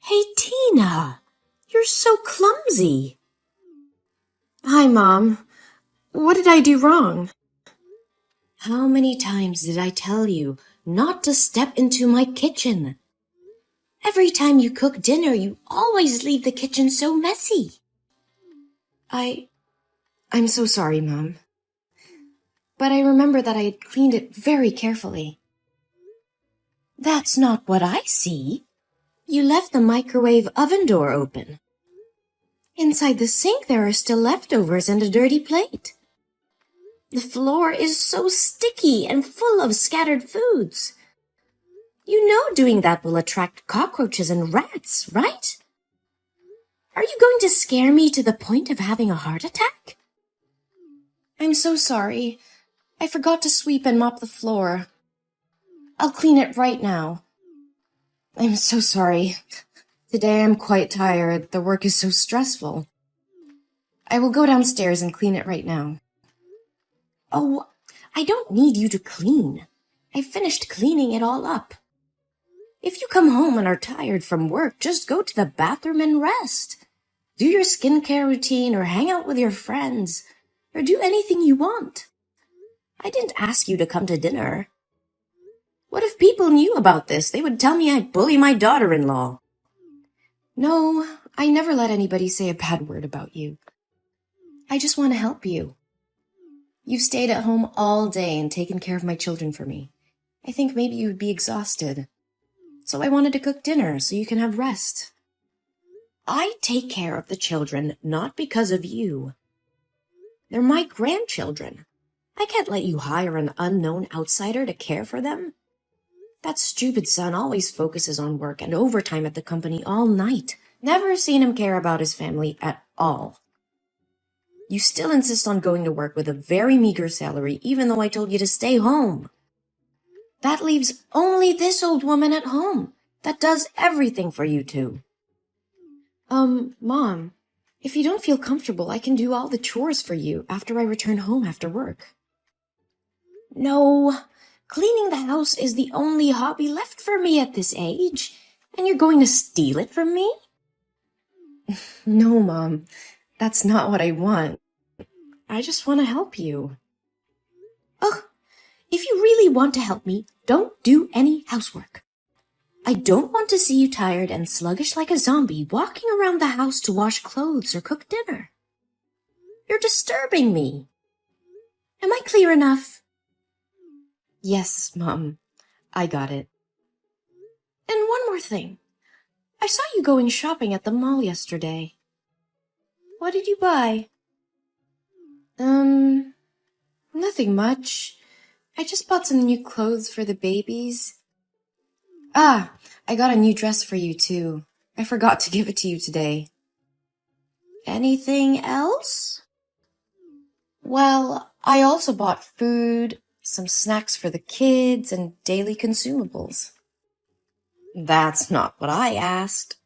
Hey, Tina, you're so clumsy. Hi, Mom. What did I do wrong? How many times did I tell you not to step into my kitchen? Every time you cook dinner, you always leave the kitchen so messy. I'm so sorry, Mom. But I remember that I had cleaned it very carefully. That's not what I see. You left the microwave oven door open. Inside the sink there are still leftovers and a dirty plate. The floor is so sticky and full of scattered foods. You know doing that will attract cockroaches and rats, right? Are you going to scare me to the point of having a heart attack? I'm so sorry. I forgot to sweep and mop the floor. I'll clean it right now. I'm so sorry. Today I'm quite tired. The work is so stressful. I will go downstairs and clean it right now. Oh, I don't need you to clean. I finished cleaning it all up. If you come home and are tired from work, just go to the bathroom and rest. Do your skincare routine or hang out with your friends or do anything you want. I didn't ask you to come to dinner. What if people knew about this? They would tell me I bully my daughter-in-law. No, I never let anybody say a bad word about you. I just want to help you. You've stayed at home all day and taken care of my children for me. I think maybe you would be exhausted. So I wanted to cook dinner so you can have rest. I take care of the children not because of you. They're my grandchildren. I can't let you hire an unknown outsider to care for them. That stupid son always focuses on work and overtime at the company all night. Never seen him care about his family at all. You still insist on going to work with a very meager salary, even though I told you to stay home. That leaves only this old woman at home that does everything for you two. Mom, if you don't feel comfortable, I can do all the chores for you after I return home after work. No, cleaning the house is the only hobby left for me at this age, and you're going to steal it from me? No, Mom, that's not what I want. I just want to help you. Ugh, if you really want to help me, don't do any housework. I don't want to see you tired and sluggish like a zombie walking around the house to wash clothes or cook dinner. You're disturbing me. Am I clear enough? Yes, Mom, I got it. And one more thing. I saw you going shopping at the mall yesterday. What did you buy? Nothing much. I just bought some new clothes for the babies. Ah, I got a new dress for you too. I forgot to give it to you today. Anything else? Well, I also bought food, some snacks for the kids, and daily consumables. That's not what I asked.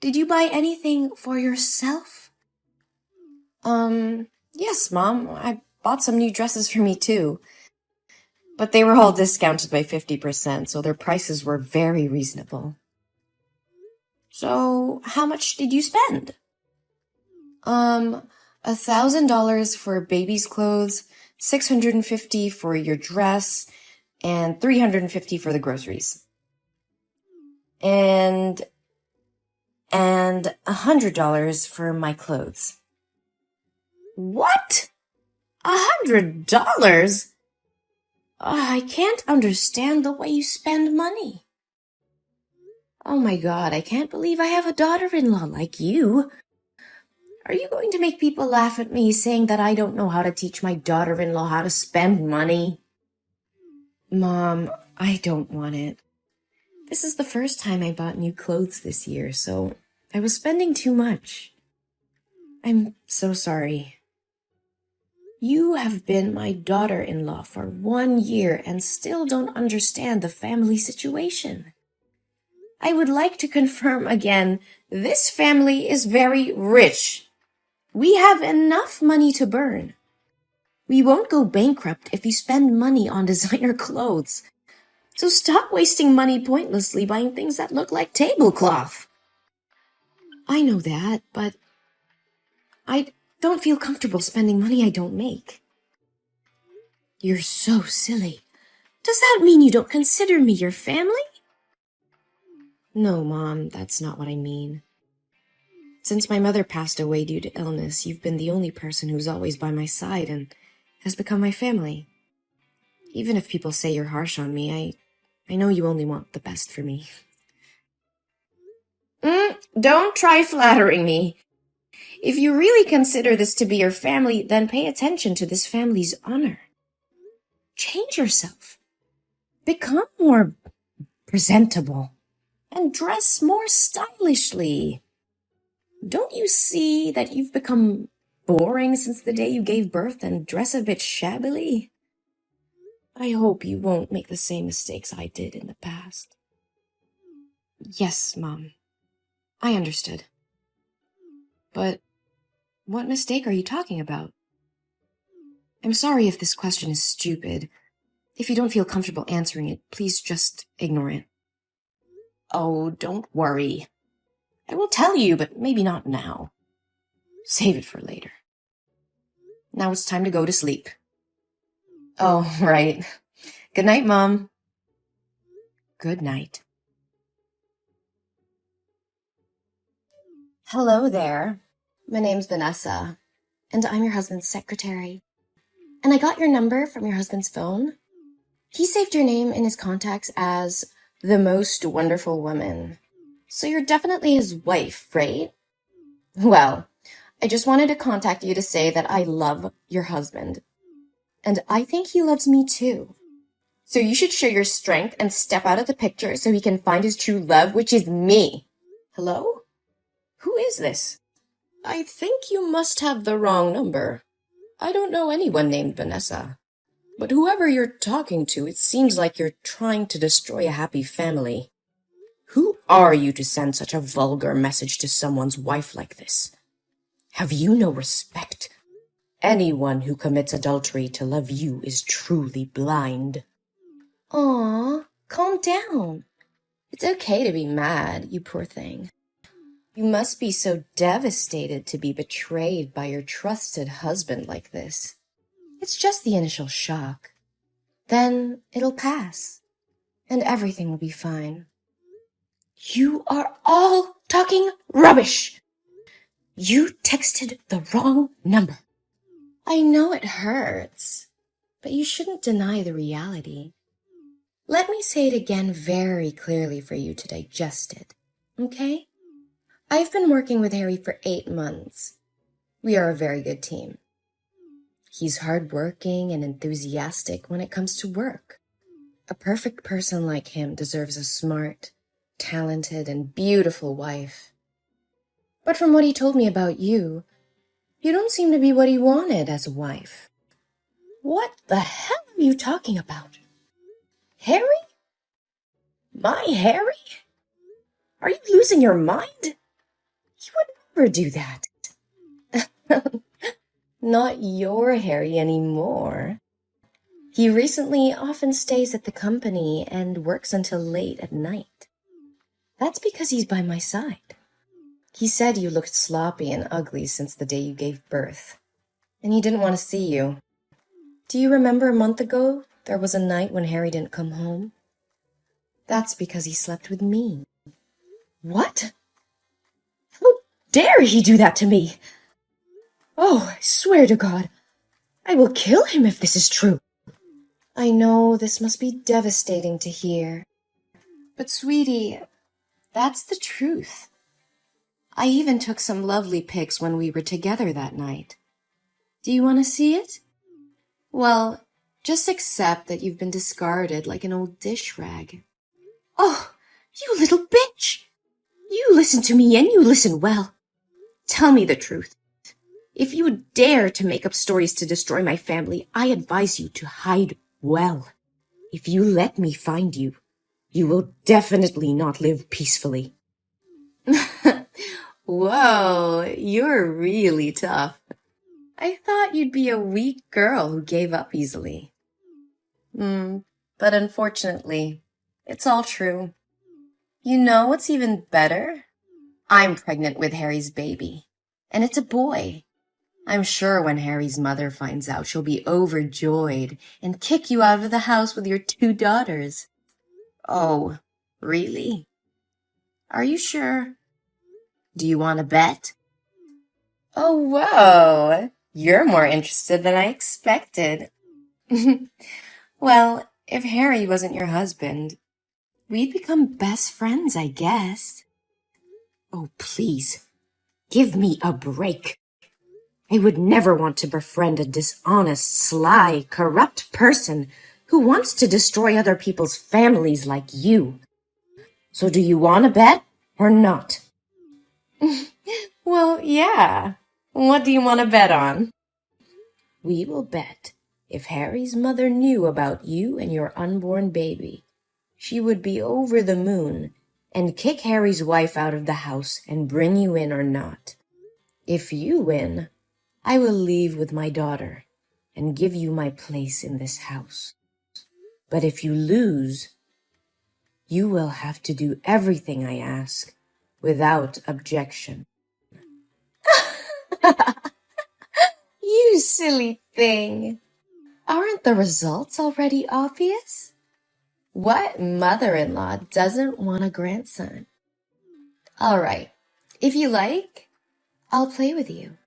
Did you buy anything for yourself? Yes, Mom. I bought some new dresses for me too. But they were all discounted by 50%, so their prices were very reasonable. So, how much did you spend? $1,000 for baby's clothes, $650 for your dress, and $350 for the groceries. And $100 for my clothes. What? $100? I can't understand the way you spend money. Oh my God, I can't believe I have a daughter-in-law like you. Are you going to make people laugh at me saying that I don't know how to teach my daughter-in-law how to spend money? Mom, I don't want it. This is the first time I bought new clothes this year, so I was spending too much. I'm so sorry. You have been my daughter-in-law for 1 year and still don't understand the family situation. I would like to confirm again, this family is very rich. We have enough money to burn. We won't go bankrupt if you spend money on designer clothes. So stop wasting money pointlessly buying things that look like tablecloth. I know that, but I don't feel comfortable spending money I don't make. You're so silly. Does that mean you don't consider me your family? No, Mom, that's not what I mean. Since my mother passed away due to illness, you've been the only person who's always by my side and has become my family. Even if people say you're harsh on me, I know you only want the best for me. Don't try flattering me. If you really consider this to be your family, then pay attention to this family's honor. Change yourself. Become more presentable. And dress more stylishly. Don't you see that you've become boring since the day you gave birth and dress a bit shabbily? I hope you won't make the same mistakes I did in the past. Yes, Mom. I understood. But what mistake are you talking about? I'm sorry if this question is stupid. If you don't feel comfortable answering it, please just ignore it. Oh, don't worry. I will tell you, but maybe not now. Save it for later. Now it's time to go to sleep. Oh, right. Good night, Mom. Good night. Hello there. My name's Vanessa, and I'm your husband's secretary. And I got your number from your husband's phone. He saved your name in his contacts as the most wonderful woman. So you're definitely his wife, right? Well, I just wanted to contact you to say that I love your husband. And I think he loves me too. So you should show your strength and step out of the picture so he can find his true love, which is me. Hello? Who is this? I think you must have the wrong number. I don't know anyone named Vanessa. But whoever you're talking to, it seems like you're trying to destroy a happy family. Who are you to send such a vulgar message to someone's wife like this? Have you no respect? Anyone who commits adultery to love you is truly blind. Aw, calm down. It's okay to be mad, you poor thing. You must be so devastated to be betrayed by your trusted husband like this. It's just the initial shock. Then it'll pass, and everything will be fine. You are all talking rubbish! You texted the wrong number. I know it hurts, but you shouldn't deny the reality. Let me say it again very clearly for you to digest it, okay? I've been working with Harry for 8 months. We are a very good team. He's hardworking and enthusiastic when it comes to work. A perfect person like him deserves a smart, talented, and beautiful wife. But from what he told me about you, you don't seem to be what he wanted as a wife. What the hell are you talking about? Harry? My Harry? Are you losing your mind? He would never do that. Not your Harry anymore. He recently often stays at the company and works until late at night. That's because he's by my side. He said you looked sloppy and ugly since the day you gave birth, and he didn't want to see you. Do you remember a month ago there was a night when Harry didn't come home? That's because he slept with me. What? How dare he do that to me? Oh, I swear to God, I will kill him if this is true. I know this must be devastating to hear. But sweetie, that's the truth. I even took some lovely pics when we were together that night. Do you want to see it? Well, just accept that you've been discarded like an old dish rag. Oh, you little bitch! You listen to me and you listen well. Tell me the truth. If you would dare to make up stories to destroy my family, I advise you to hide well. If you let me find you, you will definitely not live peacefully. Whoa, you're really tough. I thought you'd be a weak girl who gave up easily. But unfortunately, It's all true. You know what's even better? I'm pregnant with Harry's baby, and it's a boy. I'm sure when Harry's mother finds out, she'll be overjoyed and kick you out of the house with your 2 daughters. Oh, really? Are you sure? Do you want to bet? Oh, whoa! You're more interested than I expected. Well, if Harry wasn't your husband, we'd become best friends, I guess. Oh, please, give me a break. I would never want to befriend a dishonest, sly, corrupt person who wants to destroy other people's families like you. So do you want to bet or not? Well, yeah. What do you want to bet on? We will bet if Harry's mother knew about you and your unborn baby, she would be over the moon and kick Harry's wife out of the house and bring you in or not. If you win, I will leave with my daughter and give you my place in this house. But if you lose, you will have to do everything I ask without objection. You silly thing. Aren't the results already obvious? What mother-in-law doesn't want a grandson? All right, if you like, I'll play with you.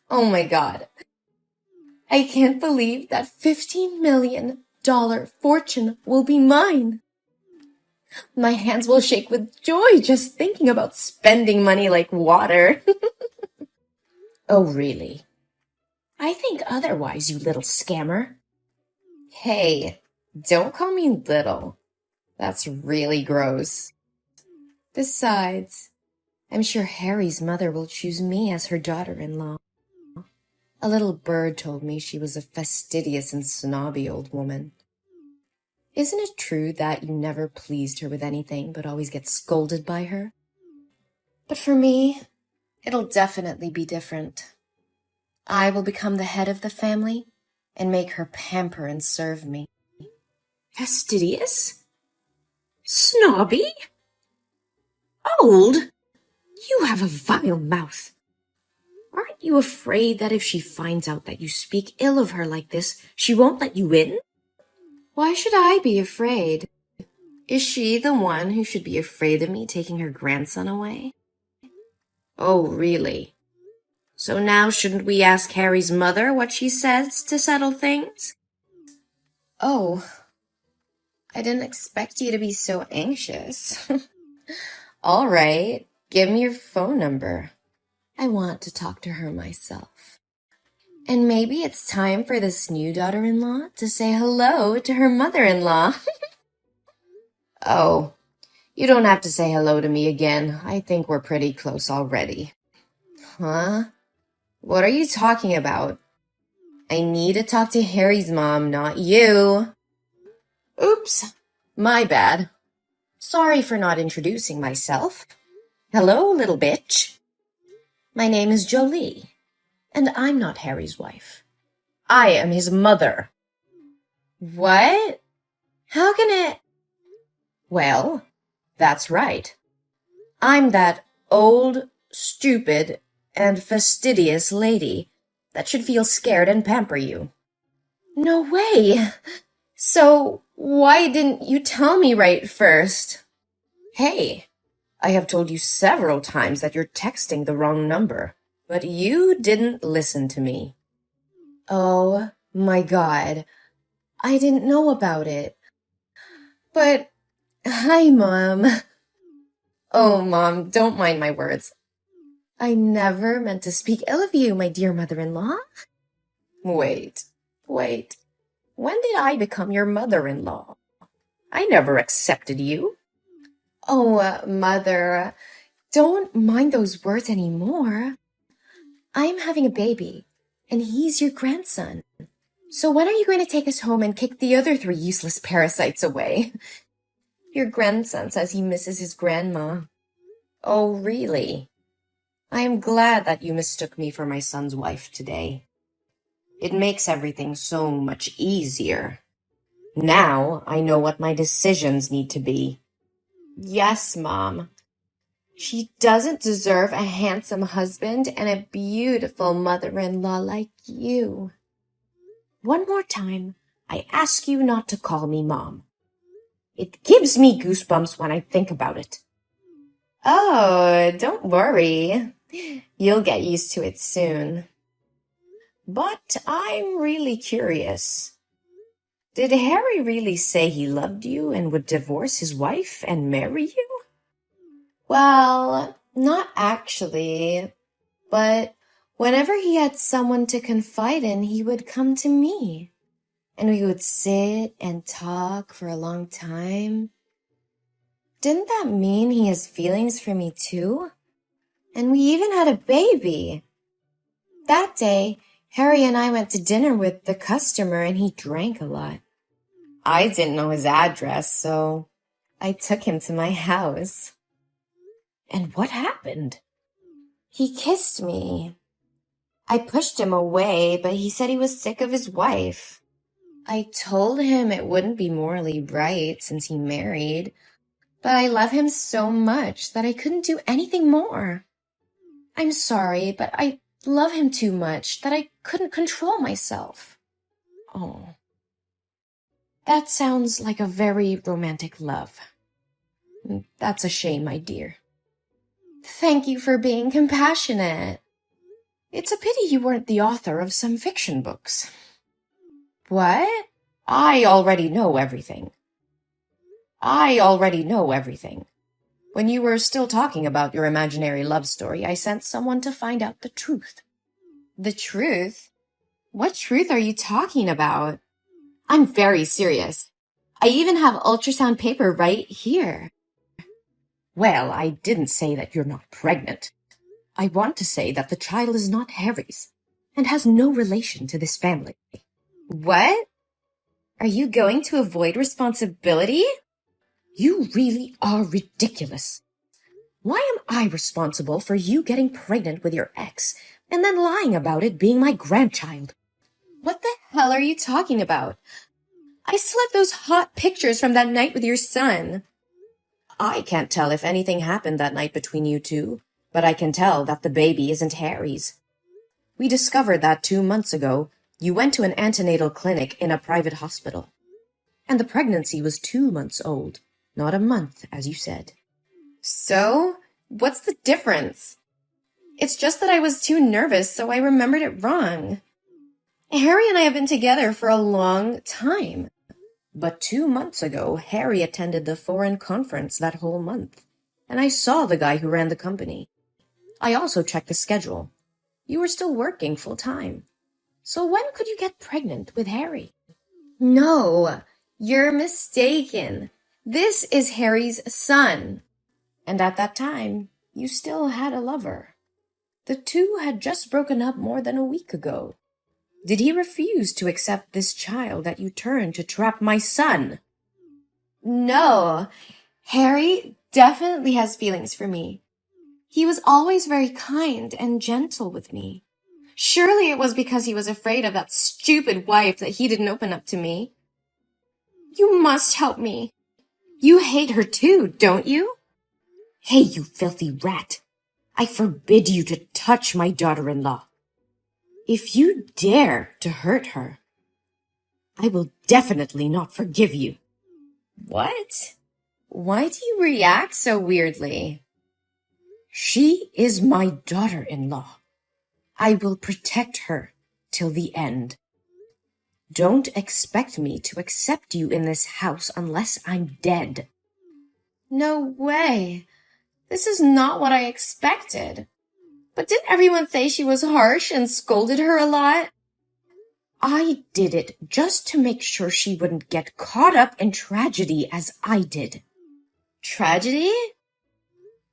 Oh my God. I can't believe that $15 million fortune will be mine. My hands will shake with joy just thinking about spending money like water. Oh, really? I think otherwise, you little scammer. Hey, don't call me little. That's really gross. Besides, I'm sure Harry's mother will choose me as her daughter-in-law. A little bird told me she was a fastidious and snobby old woman. Isn't it true that you never pleased her with anything but always get scolded by her? But for me, it'll definitely be different. I will become the head of the family and make her pamper and serve me. Fastidious? Snobby? Old? You have a vile mouth. Aren't you afraid that if she finds out that you speak ill of her like this, she won't let you in? Why should I be afraid? Is she the one who should be afraid of me taking her grandson away? Oh, really? So now shouldn't we ask Harry's mother what she says to settle things? Oh, I didn't expect you to be so anxious. All right, give me your phone number. I want to talk to her myself. And maybe it's time for this new daughter-in-law to say hello to her mother-in-law. Oh, you don't have to say hello to me again. I think we're pretty close already. Huh? What are you talking about? I need to talk to Harry's mom, not you. Oops, my bad. Sorry for not introducing myself. Hello, little bitch. My name is Jolie, and I'm not Harry's wife. I am his mother. What? How can it? Well, that's right. I'm that old, stupid, and fastidious lady that should feel scared and pamper you. No way! So why didn't you tell me right first? Hey, I have told you several times that you're texting the wrong number, but you didn't listen to me. Oh my God, I didn't know about it. But, hi, Mom. Oh, Mom, don't mind my words. I never meant to speak ill of you, my dear mother-in-law. Wait. When did I become your mother-in-law? I never accepted you. Oh, Mother, don't mind those words anymore. I'm having a baby, and he's your grandson. So when are you going to take us home and kick the other 3 useless parasites away? Your grandson says he misses his grandma. Oh, really? I am glad that you mistook me for my son's wife today. It makes everything so much easier. Now I know what my decisions need to be. Yes, Mom. She doesn't deserve a handsome husband and a beautiful mother-in-law like you. One more time, I ask you not to call me Mom. It gives me goosebumps when I think about it. Oh, don't worry. You'll get used to it soon. But I'm really curious. Did Harry really say he loved you and would divorce his wife and marry you? Well, not actually, but whenever he had someone to confide in, he would come to me, and we would sit and talk for a long time. Didn't that mean he has feelings for me too? And we even had a baby. That day, Harry and I went to dinner with the customer and he drank a lot. I didn't know his address, so I took him to my house. And what happened? He kissed me. I pushed him away, but he said he was sick of his wife. I told him it wouldn't be morally right since he married, but I love him so much that I couldn't do anything more. I'm sorry, but I love him too much that I couldn't control myself. Oh. That sounds like a very romantic love. That's a shame, my dear. Thank you for being compassionate. It's a pity you weren't the author of some fiction books. What? I already know everything. When you were still talking about your imaginary love story, I sent someone to find out the truth. The truth? What truth are you talking about? I'm very serious. I even have ultrasound paper right here. Well, I didn't say that you're not pregnant. I want to say that the child is not Harry's and has no relation to this family. What? Are you going to avoid responsibility? You really are ridiculous. Why am I responsible for you getting pregnant with your ex and then lying about it being my grandchild? What the hell are you talking about? I still have those hot pictures from that night with your son. I can't tell if anything happened that night between you two, but I can tell that the baby isn't Harry's. We discovered that 2 months ago you went to an antenatal clinic in a private hospital. And the pregnancy was 2 months old, not a month, as you said. So, what's the difference? It's just that I was too nervous, so I remembered it wrong. Harry and I have been together for a long time. But 2 months ago, Harry attended the foreign conference that whole month, and I saw the guy who ran the company. I also checked the schedule. You were still working full-time. So when could you get pregnant with Harry? No, you're mistaken. This is Harry's son. And at that time, you still had a lover. The two had just broken up more than a week ago. Did he refuse to accept this child that you turned to trap my son? No, Harry definitely has feelings for me. He was always very kind and gentle with me. Surely it was because he was afraid of that stupid wife that he didn't open up to me. You must help me. You hate her too, don't you? Hey, you filthy rat. I forbid you to touch my daughter-in-law. If you dare to hurt her, I will definitely not forgive you. What? Why do you react so weirdly? She is my daughter-in-law. I will protect her till the end. Don't expect me to accept you in this house unless I'm dead. No way. This is not what I expected. But didn't everyone say she was harsh and scolded her a lot? I did it just to make sure she wouldn't get caught up in tragedy as I did. Tragedy?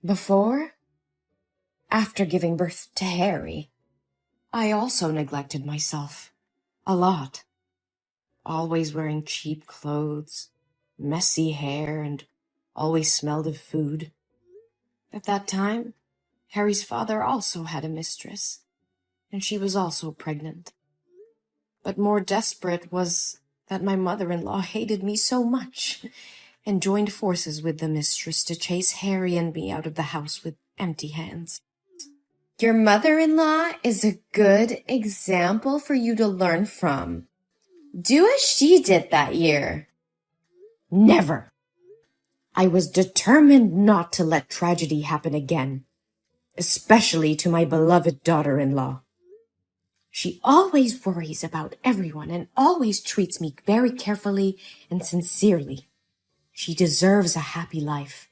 Before? After giving birth to Harry, I also neglected myself. A lot. Always wearing cheap clothes, messy hair, and always smelled of food. At that time, Harry's father also had a mistress, and she was also pregnant. But more desperate was that my mother-in-law hated me so much and joined forces with the mistress to chase Harry and me out of the house with empty hands. Your mother-in-law is a good example for you to learn from. Do as she did that year. Never. I was determined not to let tragedy happen again, especially to my beloved daughter-in-law. She always worries about everyone and always treats me very carefully and sincerely. She deserves a happy life.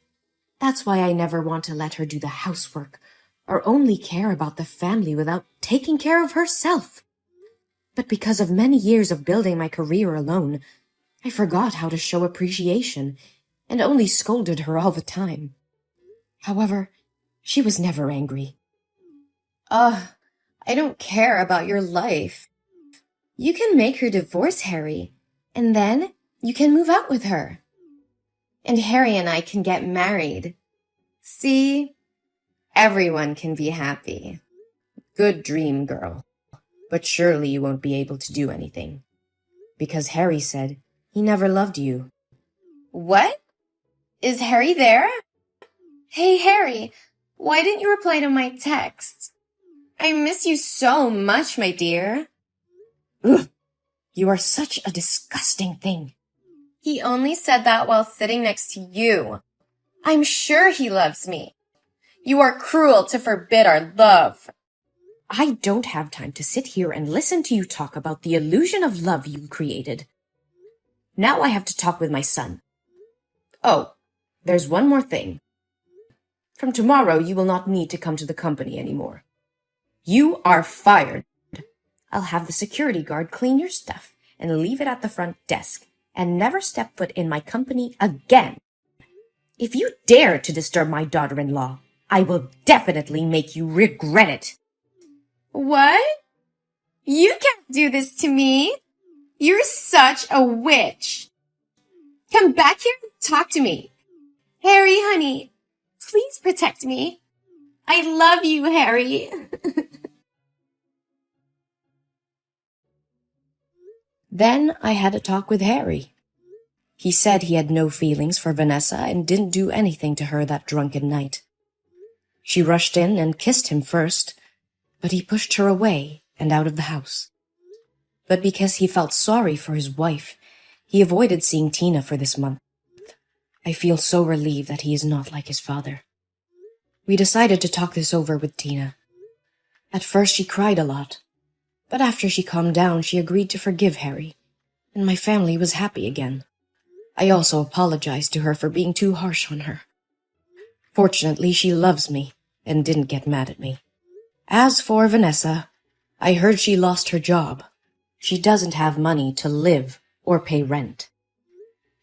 That's why I never want to let her do the housework or only care about the family without taking care of herself. But because of many years of building my career alone, I forgot how to show appreciation and only scolded her all the time. However, she was never angry. I don't care about your life. You can make her divorce Harry, and then you can move out with her. And Harry and I can get married. See? Everyone can be happy. Good dream, girl. But surely you won't be able to do anything. Because Harry said he never loved you. What? Is Harry there? Hey, Harry, why didn't you reply to my text? I miss you so much, my dear. Ugh, you are such a disgusting thing. He only said that while sitting next to you. I'm sure he loves me. You are cruel to forbid our love. I don't have time to sit here and listen to you talk about the illusion of love you created. Now I have to talk with my son. Oh, there's one more thing. From tomorrow, you will not need to come to the company anymore. You are fired. I'll have the security guard clean your stuff and leave it at the front desk and never step foot in my company again. If you dare to disturb my daughter-in-law, I will definitely make you regret it. What? You can't do this to me. You're such a witch. Come back here and talk to me. Harry, honey, please protect me. I love you, Harry. Then I had a talk with Harry. He said he had no feelings for Vanessa and didn't do anything to her that drunken night. She rushed in and kissed him first, but he pushed her away and out of the house. But because he felt sorry for his wife, he avoided seeing Tina for this month. I feel so relieved that he is not like his father. We decided to talk this over with Tina. At first she cried a lot, but after she calmed down, she agreed to forgive Harry, and my family was happy again. I also apologized to her for being too harsh on her. Fortunately, she loves me and didn't get mad at me. As for Vanessa, I heard she lost her job. She doesn't have money to live or pay rent.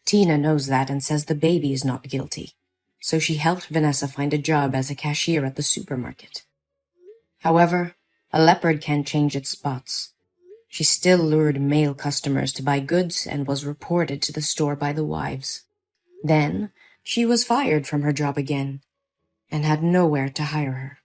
Tina knows that and says the baby is not guilty, so she helped Vanessa find a job as a cashier at the supermarket. However, a leopard can't change its spots. She still lured male customers to buy goods and was reported to the store by the wives. Then she was fired from her job again and had nowhere to hire her.